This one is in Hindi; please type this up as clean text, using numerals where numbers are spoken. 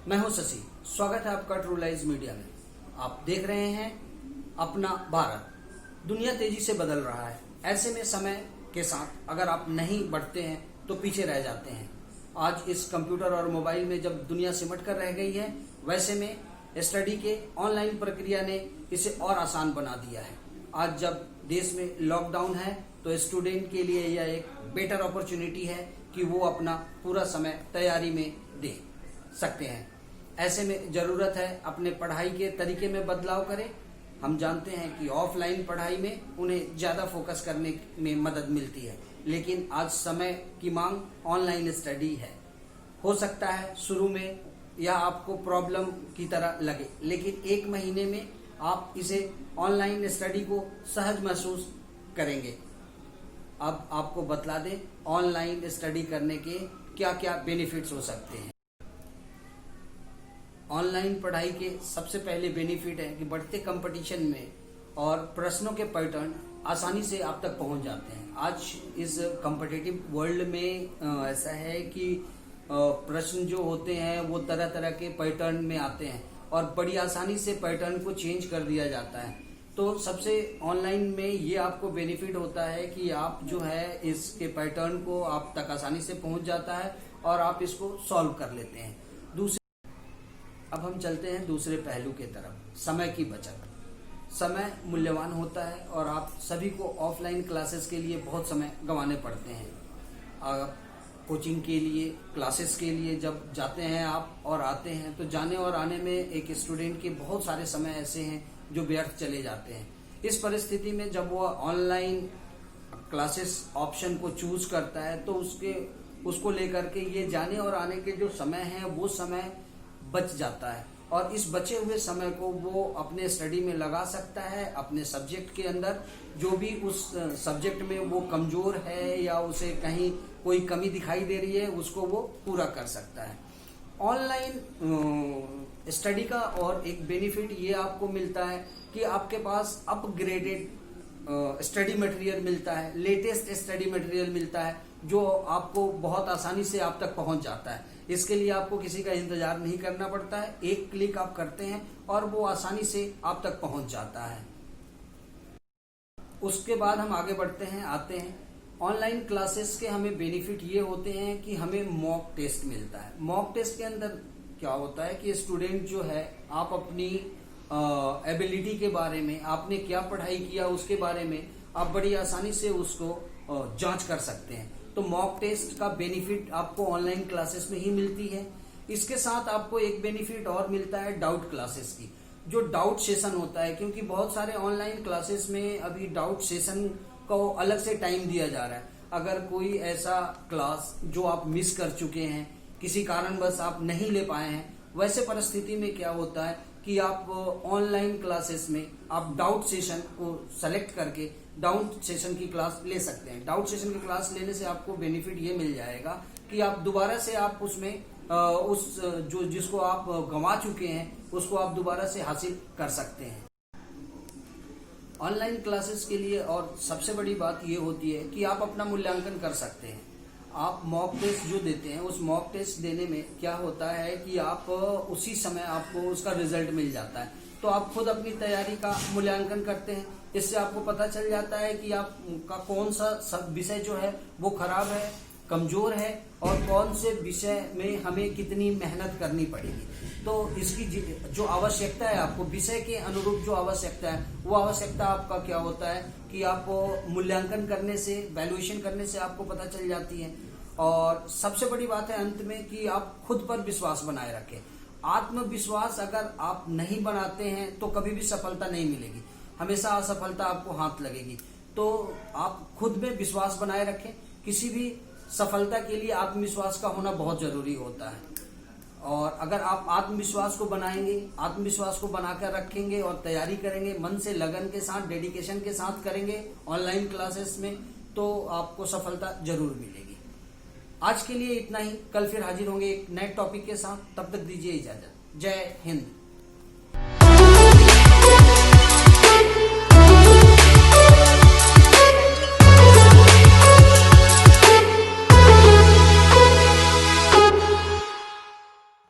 मैं हूं शशि। स्वागत है आपका ट्रू लाइज मीडिया में। आप देख रहे हैं अपना भारत। दुनिया तेजी से बदल रहा है। ऐसे में समय के साथ अगर आप नहीं बढ़ते हैं तो पीछे रह जाते हैं। आज इस कंप्यूटर और मोबाइल में जब दुनिया सिमट कर रह गई है, वैसे में स्टडी के ऑनलाइन प्रक्रिया ने इसे और आसान बना दिया है। आज जब देश में लॉकडाउन है तो स्टूडेंट के लिए यह एक बेटर अपॉर्चुनिटी है कि वो अपना पूरा समय तैयारी में दे सकते हैं। ऐसे में जरूरत है अपने पढ़ाई के तरीके में बदलाव करें। हम जानते हैं कि ऑफलाइन पढ़ाई में उन्हें ज्यादा फोकस करने में मदद मिलती है, लेकिन आज समय की मांग ऑनलाइन स्टडी है। हो सकता है शुरू में यह आपको प्रॉब्लम की तरह लगे, लेकिन 1 महीने में आप इसे ऑनलाइन स्टडी को सहज महसूस करेंगे। अब आपको बतला दें ऑनलाइन स्टडी करने के क्या क्या बेनिफिट्स हो सकते हैं। ऑनलाइन पढ़ाई के सबसे पहले बेनिफिट है कि बढ़ते कंपटीशन में और प्रश्नों के पैटर्न आसानी से आप तक पहुंच जाते हैं। आज इस कॉम्पिटिटिव वर्ल्ड में ऐसा है कि प्रश्न जो होते हैं वो तरह तरह के पैटर्न में आते हैं और बड़ी आसानी से पैटर्न को चेंज कर दिया जाता है। तो सबसे ऑनलाइन में ये आपको बेनिफिट होता है कि आप जो है इसके पैटर्न को आप तक आसानी से पहुंच जाता है और आप इसको सॉल्व कर लेते हैं। अब हम चलते हैं दूसरे पहलू के तरफ, समय की बचत। समय मूल्यवान होता है और आप सभी को ऑफलाइन क्लासेस के लिए बहुत समय गंवाने पड़ते हैं। कोचिंग के लिए, क्लासेस के लिए जब जाते हैं आप और आते हैं तो जाने और आने में एक स्टूडेंट के बहुत सारे समय ऐसे हैं जो व्यर्थ चले जाते हैं। इस परिस्थिति में जब वो ऑनलाइन क्लासेस ऑप्शन को चूज करता है तो उसको लेकर के ये जाने और आने के जो समय है वो समय बच जाता है और इस बचे हुए समय को वो अपने स्टडी में लगा सकता है। अपने सब्जेक्ट के अंदर जो भी उस सब्जेक्ट में वो कमजोर है या उसे कहीं कोई कमी दिखाई दे रही है उसको वो पूरा कर सकता है। ऑनलाइन स्टडी का और एक बेनिफिट ये आपको मिलता है कि आपके पास अपग्रेडेड स्टडी मटेरियल मिलता है, लेटेस्ट स्टडी मटेरियल मिलता है जो आपको बहुत आसानी से आप तक पहुंच जाता है। इसके लिए आपको किसी का इंतजार नहीं करना पड़ता है, एक क्लिक आप करते हैं और वो आसानी से आप तक पहुंच जाता है। उसके बाद हम आगे बढ़ते हैं, आते हैं ऑनलाइन क्लासेस के हमें बेनिफिट ये होते हैं कि हमें मॉक टेस्ट मिलता है। मॉक टेस्ट के अंदर क्या होता है कि स्टूडेंट जो है आप अपनी एबिलिटी के बारे में, आपने क्या पढ़ाई किया उसके बारे में आप बड़ी आसानी से उसको जांच कर सकते हैं। तो मॉक टेस्ट का बेनिफिट आपको ऑनलाइन क्लासेस में ही मिलती है। इसके साथ आपको एक बेनिफिट और मिलता है डाउट क्लासेस की, जो डाउट सेशन होता है, क्योंकि बहुत सारे ऑनलाइन क्लासेस में अभी डाउट सेशन को अलग से टाइम दिया जा रहा है। अगर कोई ऐसा क्लास जो आप मिस कर चुके हैं, किसी कारणवश आप नहीं ले पाए हैं, वैसे परिस्थिति में क्या होता है कि आप ऑनलाइन क्लासेस में आप डाउट सेशन को सेलेक्ट करके डाउट सेशन की क्लास ले सकते हैं। डाउट सेशन की क्लास लेने से आपको बेनिफिट ये मिल जाएगा कि आप दोबारा से आप उसमें जिसको आप गंवा चुके हैं उसको आप दोबारा से हासिल कर सकते हैं। ऑनलाइन क्लासेस के लिए और सबसे बड़ी बात ये होती है कि आप अपना मूल्यांकन कर सकते हैं। आप मॉक टेस्ट जो देते हैं उस मॉक टेस्ट देने में क्या होता है कि आप उसी समय आपको उसका रिजल्ट मिल जाता है, तो आप खुद अपनी तैयारी का मूल्यांकन करते हैं। इससे आपको पता चल जाता है कि आपका कौन सा विषय जो है वो खराब है, कमजोर है और कौन से विषय में हमें कितनी मेहनत करनी पड़ेगी। तो इसकी जो आवश्यकता है, आपको विषय के अनुरूप जो आवश्यकता है वो आवश्यकता आपका क्या होता है कि आपको मूल्यांकन करने से, वैल्यूएशन करने से आपको पता चल जाती है। और सबसे बड़ी बात है अंत में कि आप खुद पर विश्वास बनाए रखें। आत्मविश्वास अगर आप नहीं बनाते हैं तो कभी भी सफलता नहीं मिलेगी, हमेशा असफलता आपको हाथ लगेगी। तो आप खुद में विश्वास बनाए रखें। किसी भी सफलता के लिए आत्मविश्वास का होना बहुत जरूरी होता है और अगर आप आत्मविश्वास को बनाएंगे, आत्मविश्वास को बनाकर रखेंगे और तैयारी करेंगे, मन से लगन के साथ, डेडिकेशन के साथ करेंगे ऑनलाइन क्लासेस में, तो आपको सफलता जरूर मिलेगी। आज के लिए इतना ही। कल फिर हाजिर होंगे एक नए टॉपिक के साथ। तब तक दीजिए इजाजत। जय हिंद।